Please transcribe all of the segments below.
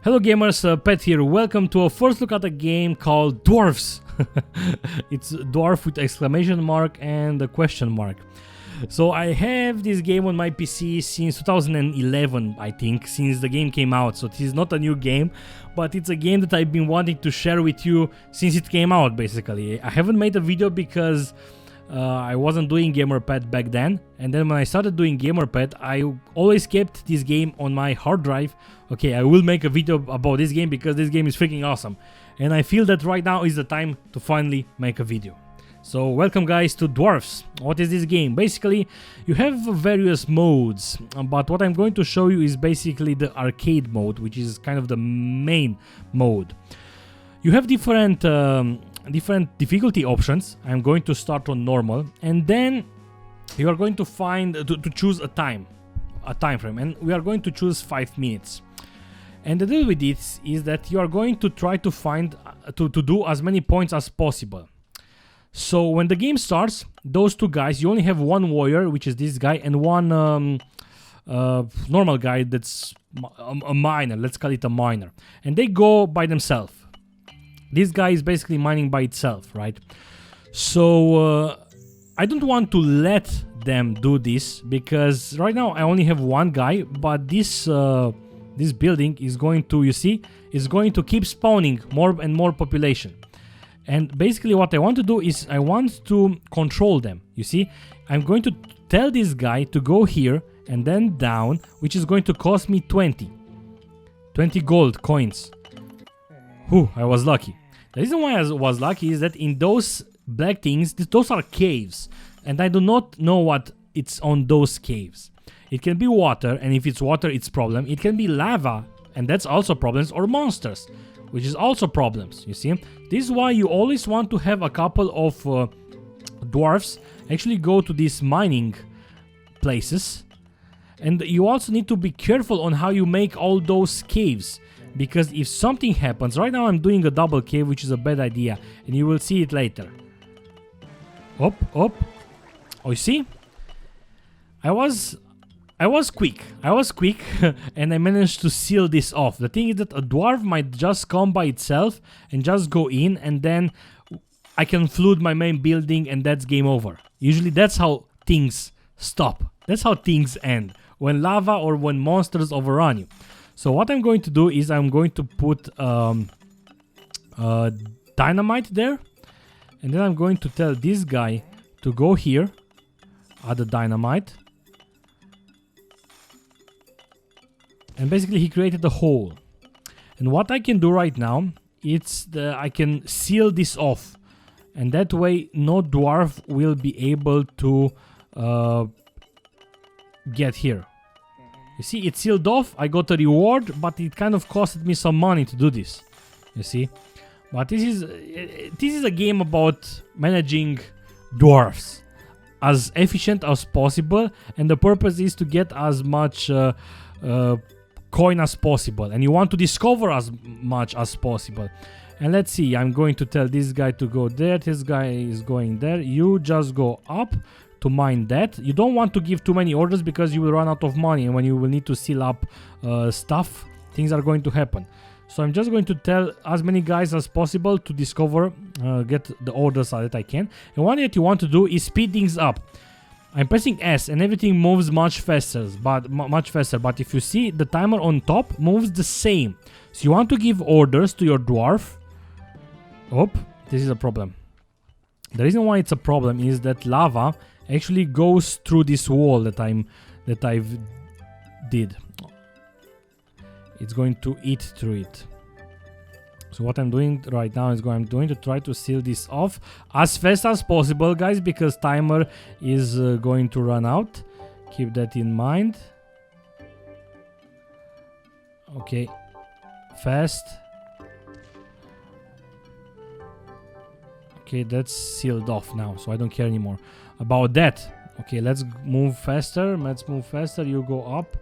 Hello gamers, Pet here. Welcome to a first look at a game called Dwarfs. It's dwarf with exclamation mark and a question mark. So I have this game on my PC since 2011, I think, since the game came out. So it is not a new game, but it's a game that I've been wanting to share with you since it came out, basically. I haven't made a video because I wasn't doing GamerPad back then, and then when I started doing GamerPad, I always kept this game on my hard drive. Okay, I will make a video about this game because this game is freaking awesome, and I feel that right now is the time to finally make a video. So welcome guys to Dwarfs. What is this game? Basically, you have various modes, but what I'm going to show you is basically the arcade mode, which is kind of the main mode. You have different difficulty options. I'm going to start on normal, and then you are going to find to choose a time frame, and we are going to choose 5 minutes. And the deal with this is that you are going to try to find to do as many points as possible. So when the game starts, those two guys, you only have one warrior, which is this guy, and one normal guy that's a miner. Let's call it a miner, and they go by themselves. This guy is basically mining by itself, right? So I don't want to let them do this because right now I only have one guy, but this building is going to, you see, is going to keep spawning more and more population. And basically what I want to do is I want to control them. You see, I'm going to tell this guy to go here and then down, which is going to cost me 20 gold coins. Whew, I was lucky. The reason why I was lucky is that in those black things, those are caves, and I do not know what it's on those caves. It can be water, and if it's water, it's problem. It can be lava, and that's also problems, or monsters, which is also problems, you see. This is why you always want to have a couple of dwarfs actually go to these mining places, and you also need to be careful on how you make all those caves. Because if something happens, right now I'm doing a double cave, which is a bad idea, and you will see it later. Up. Oh, you see? I was quick, and I managed to seal this off. The thing is that a dwarf might just come by itself and just go in, and then I can flood my main building, and that's game over. Usually that's how things stop. That's how things end, when lava or when monsters overrun you. So what I'm going to do is I'm going to put dynamite there, and then I'm going to tell this guy to go here, add the dynamite, and basically he created a hole. And what I can do right now, I can seal this off, and that way no dwarf will be able to get here. You see, it's sealed off. I got a reward, but it kind of costed me some money to do this. You see, but this is a game about managing dwarfs as efficient as possible, and the purpose is to get as much coin as possible, and you want to discover as much as possible. And let's see, I'm going to tell this guy to go there. This guy is going there. You just go up to mine that. You don't want to give too many orders because you will run out of money, and when you will need to seal up stuff, things are going to happen. So I'm just going to tell as many guys as possible to discover, get the orders that I can. And one thing that you want to do is speed things up. I'm pressing S and everything moves much faster, but if you see, the timer on top moves the same. So you want to give orders to your dwarf. Oh, this is a problem. The reason why it's a problem is that lava actually goes through this wall that I've did. It's going to eat through it. So what I'm doing right now is I'm going to try to seal this off as fast as possible, guys, because timer is going to run out. Keep that in mind. Okay, fast. Okay, that's sealed off now, so I don't care anymore about that. Okay, let's move faster. You go up.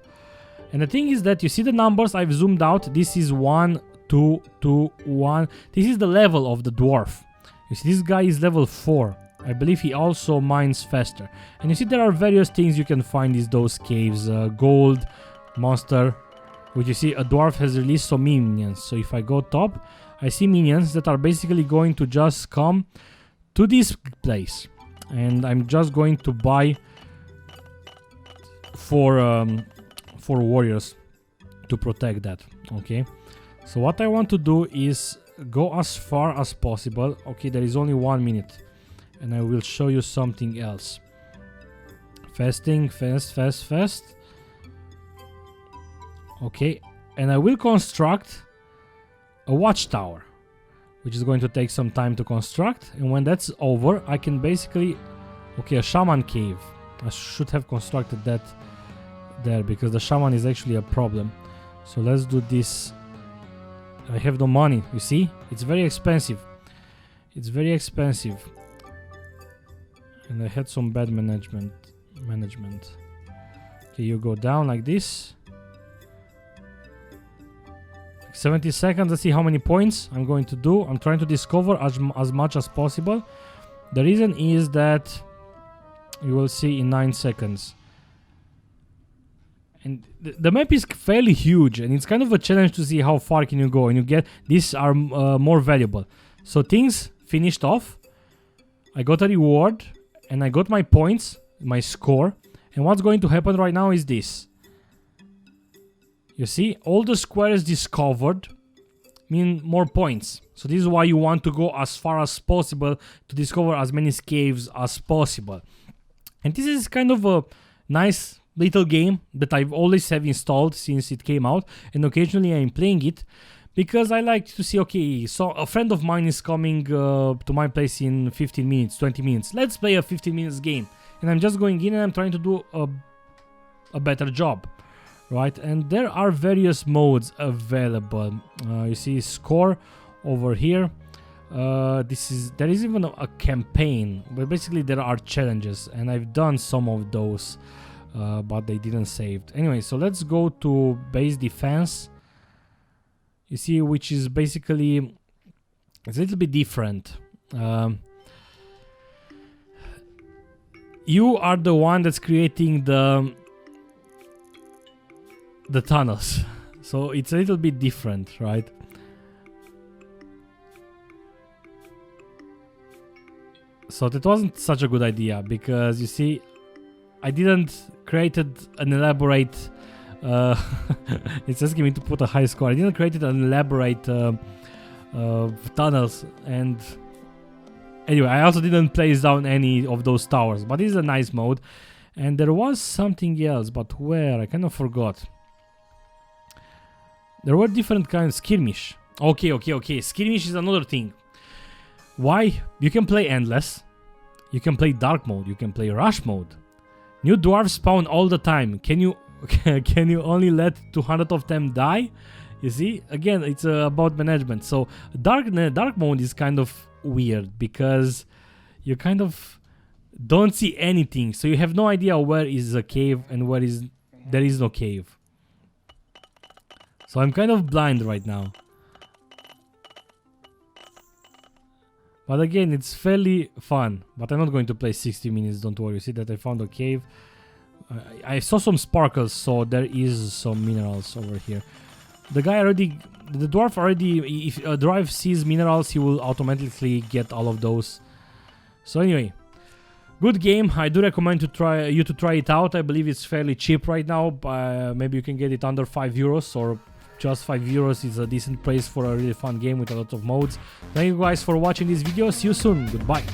And the thing is that you see the numbers I've zoomed out. This is 1, 2, 2, 1. This is the level of the dwarf. You see, this guy is level 4. I believe he also mines faster. And you see there are various things you can find in those caves. Gold, monster, which you see a dwarf has released some minions. So if I go top, I see minions that are basically going to just come to this place, and I'm just going to buy for warriors to protect that. Okay, so what I want to do is go as far as possible. Okay, there is only 1 minute, and I will show you something else. Fasting, fast. Okay, and I will construct a watchtower, which is going to take some time to construct, and when that's over I can basically... Okay, a shaman cave. I should have constructed that there, because the shaman is actually a problem. So let's do this. I have no money, you see? It's very expensive. It's very expensive. And I had some bad management. Okay, you go down like this. 70 seconds, let's see how many points I'm going to do. I'm trying to discover as much as possible. The reason is that you will see in 9 seconds. And the map is fairly huge, and it's kind of a challenge to see how far can you go, and you get... These are more valuable. So things finished off. I got a reward, and I got my points, my score. And what's going to happen right now is this. You see, all the squares discovered mean more points. So this is why you want to go as far as possible to discover as many caves as possible. And this is kind of a nice little game that I've always have installed since it came out, and occasionally I'm playing it because I like to see, okay, so a friend of mine is coming to my place in 15 minutes, 20 minutes. Let's play a 15 minutes game. And I'm just going in and I'm trying to do a better job. Right, and there are various modes available. You see score over here. There is even a campaign, but basically there are challenges, and I've done some of those, but they didn't save. Anyway, so let's go to base defense. You see, which is basically, it's a little bit different. You are the one that's creating the tunnels, so it's a little bit different, right? So that wasn't such a good idea, because you see, I didn't created an elaborate it's asking me to put a high score. I didn't create an elaborate tunnels, and anyway, I also didn't place down any of those towers, but this is a nice mode. And there was something else, but where? I kind of forgot. There were different kinds. Skirmish. Okay. Skirmish is another thing. Why? You can play endless. You can play dark mode. You can play rush mode. New dwarves spawn all the time. Can you only let 200 of them die? You see? Again, it's about management. So dark mode is kind of weird, because you kind of don't see anything. So you have no idea where is a cave and where there is no cave. So I'm kind of blind right now. But again, it's fairly fun. But I'm not going to play 60 minutes, don't worry. See that I found a cave. I saw some sparkles, so there is some minerals over here. The dwarf already, if a dwarf sees minerals, he will automatically get all of those. So anyway, good game. I do recommend you to try it out. I believe it's fairly cheap right now. Maybe you can get it under 5 euros, or just 5 euros is a decent price for a really fun game with a lot of modes. Thank you guys for watching this video. See you soon. Goodbye.